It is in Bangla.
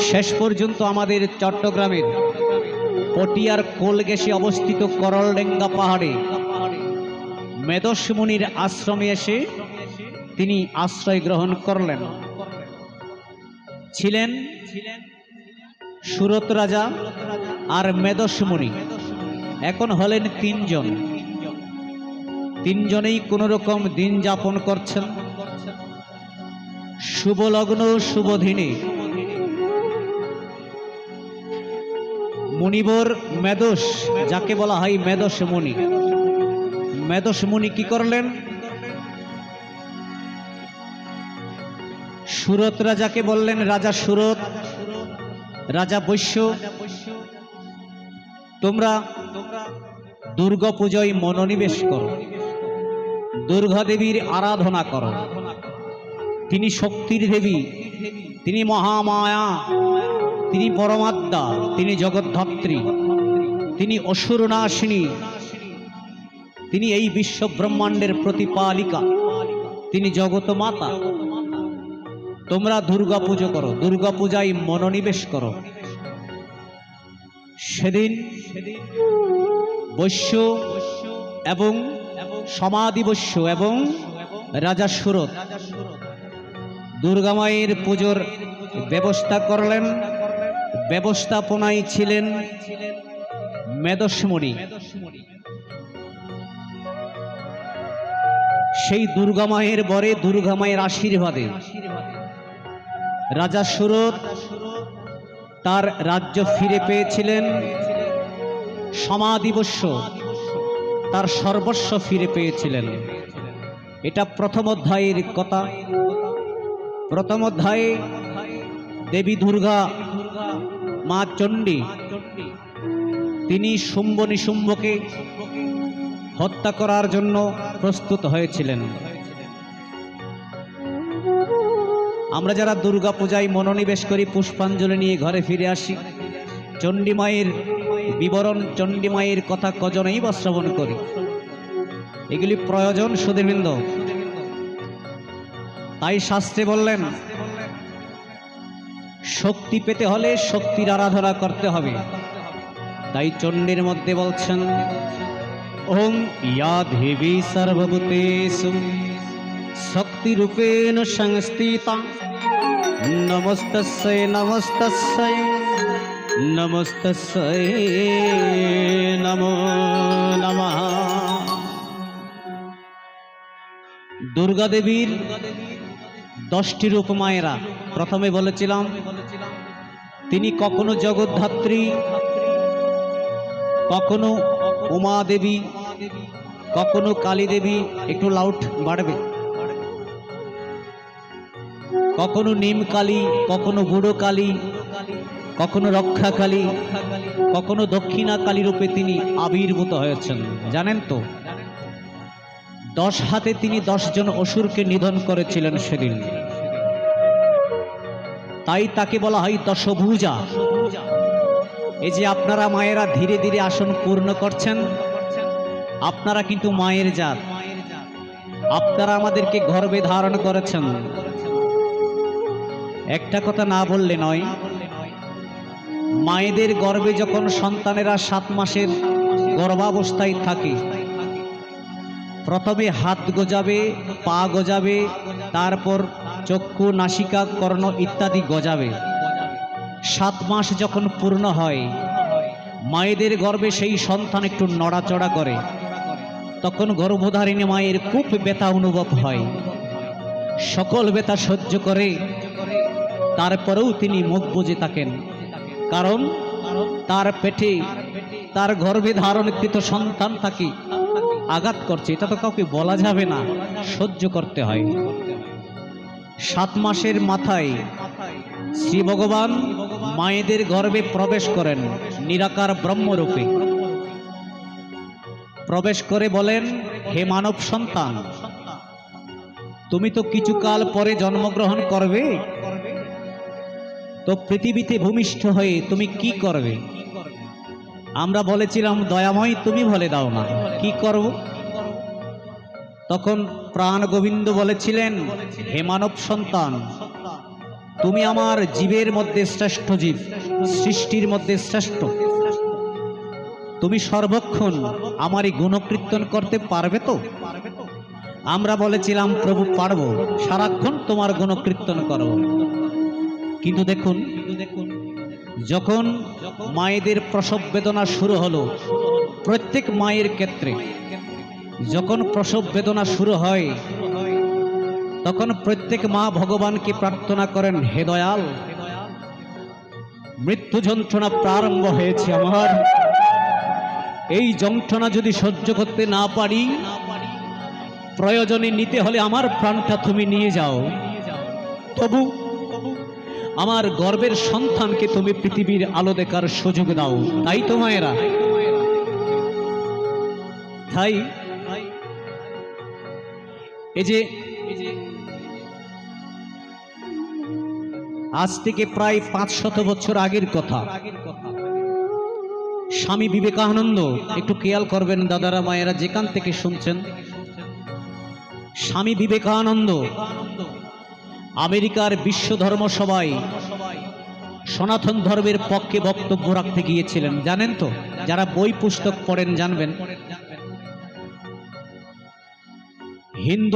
শেষ পর্যন্ত আমাদের চট্টগ্রামের পটিয়ার কোলগেসে অবস্থিত করলডেঙ্গা পাহাড়ে মেদস মুনির আশ্রমে এসে তিনি আশ্রয় গ্রহণ করলেন। ছিলেন সুরত রাজা আর মেদস মুনি, এখন হলেন তিনজন। তিনজনেই কোন রকম দিন যাপন করছেন। শুভ লগ্ন শুভ দিনে মুনিবর মেদস, যাকে বলা হয় মেদস মুনি, মেদস মুনি কি করলেন? সুরত রাজাকে বললেন, রাজা সুরত, রাজা বৈশ্য, তোমরা দুর্গা পূজায় মনোনিবেশ করো, দুর্গা দেবীর আরাধনা করো। তিনি শক্তির দেবী, তিনি মহামায়া, তিনি পরমাত্মা, তিনি জগদ্ধাত্রী, তিনি অসুরনাশিনী, তিনি এই বিশ্ব ব্রহ্মাণ্ডের প্রতিপালিকা, তিনি জগৎ মাতা। তোমরা দুর্গা পুজো করো, দুর্গা পূজায় মনোনিবেশ করো। সেদিন বৈশ্য এবং সমাধি বৈশ্য এবং রাজা সুরত দুর্গা মায়ের পুজোর ব্যবস্থা করলেন। ব্যবস্থাপনায় ছিলেন মেদস মুনি। সেই দুর্গা মায়ের বরে, দুর্গা মায়ের আশীর্বাদে রাজা সুরত তার রাজ্য ফিরে পেয়েছিলেন। সমাধি বৈশ্য তার সর্বস্ব ফিরে পেয়েছিলেন। এটা প্রথম অধ্যায়ের কথা। প্রথম অধ্যায়ে দেবী দুর্গা মা চণ্ডী তিনি শুম্ভ নিশুম্ভকে হত্যা করার জন্য প্রস্তুত হয়েছিলেন। আমরা যারা দুর্গা পূজায় মনোনিবেশ করি, পুষ্পাঞ্জলি নিয়ে ঘরে ফিরে আসি, চণ্ডী মায়ের বিবরণ, চণ্ডী মায়ের কথা কজনেই বা শ্রবণ করি। এগুলি প্রয়োজন সুধীবৃন্দ। তাই শাস্ত্রে বললেন, শক্তি পেতে হলে শক্তির আরাধনা করতে হবে। তাই চণ্ডীর মধ্যে বলছেন, ওম ইয়া দেবী সর্বভূতেষু শক্তিরূপেণ সংস্থিতা নমস্তস্যৈ নমস্তস্যৈ নমস্তস্যৈ নমো নমঃ। দুর্গা দেবীর 10টি রূপ মায়েরা। প্রথমে বলেছিলাম তিনি কখনো জগদ্ধাত্রী, কখনো উমা দেবী, কখনো কালী দেবী, একটু লাউড বাড়বে, কখনো নিম কালী, কখনো বুড়ো কালী, কখনো রক্ষা কালী, কখনো দক্ষিণা কালী রূপে তিনি আবির্ভূত হয়েছেন। জানেন তো 10 হাতে তিনি 10 জন অসুরকে নিধন করেছিলেন সেদিন। তাই তাকে বলা হয় দশভুজা। এই যে আপনারা মায়েরা ধীরে ধীরে আসন পূর্ণ করছেন, আপনারা কিন্তু মায়ের জাত। আপনারা আমাদেরকে গর্ভে ধারণ করেছেন। একটা কথা না বললে নয়, মায়েদের গর্ভে যখন সন্তানেরা 7 মাসের গর্ভাবস্থায় থাকে, প্রথমে হাত গজাবে, পা গজাবে, তারপর চক্ষু, নাসিকা, কর্ণ ইত্যাদি গজাবে। 7 মাস যখন পূর্ণ হয়, মায়েদের গর্ভে সেই সন্তান একটু নড়াচড়া করে। তখন গর্ভধারিণী মায়ের খুব ব্যথা অনুভব হয়। সকল ব্যথা সহ্য করে তারপরেও তিনি মুখ বুজে থাকেন, কারণ তার পেটে তার গর্ভে ধারণকৃত সন্তান থাকে, আঘাত করছে। এটা তো কাউকে বলা যাবে না, সহ্য করতে হয়। 7 মাসের মাথায় শ্রী ভগবান মায়েদের গর্ভে প্রবেশ করেন নিরাকার ব্রহ্মরূপে। প্রবেশ করে বলেন, হে মানব সন্তান, তুমি তো কিছুকাল পরে জন্মগ্রহণ করবে, তো পৃথিবীতে ভূমিষ্ঠ হয়ে তুমি কি করবে? আমরা বলেছিলাম, দয়াময় তুমি বলে দাও না কি করব। তখন প্রাণ গোবিন্দ বলেছিলেন, হে মানব সন্তান, তুমি আমার জীবের মধ্যে শ্রেষ্ঠ জীব, সৃষ্টির মধ্যে শ্রেষ্ঠ। তুমি সর্বক্ষণ আমারই গুণকীর্তন করতে পারবে তো? আমরা বলেছিলাম প্রভু পারবো, সারাক্ষণ তোমার গুণকীর্তন করব। কিন্তু দেখুন, যখন মায়েদের প্রসব বেদনা শুরু হলো, প্রত্যেক মায়ের ক্ষেত্রে যখন প্রসব বেদনা শুরু হয়, তখন প্রত্যেক মা ভগবানকে প্রার্থনা করেন, হে দয়াল, মৃত্যু যন্ত্রণা প্রারম্ভ হয়েছে আমার, এই যন্ত্রণা যদি সহ্য করতে না পারি, প্রয়োজনে নিতে হলে আমার প্রাণটা তুমি নিয়ে যাও, তবু আমার গর্ভের সন্তানকে তুমি পৃথিবীর আলো দেখার সুযোগ দাও। তাই তো মায়েরা, তাই এই যে আজ থেকে প্রায় 500 বছর আগের কথা, স্বামী বিবেকানন্দ, একটু খেয়াল করবেন দাদারা মায়েরা যেখান থেকে শুনছেন, স্বামী বিবেকানন্দ আমেরিকার বিশ্ব ধর্ম সভায় সনাতন ধর্মের পক্ষে বক্তব্য রাখতে গিয়েছিলেন। জানেন তো, যারা বই পুস্তক পড়েন জানবেন, হিন্দু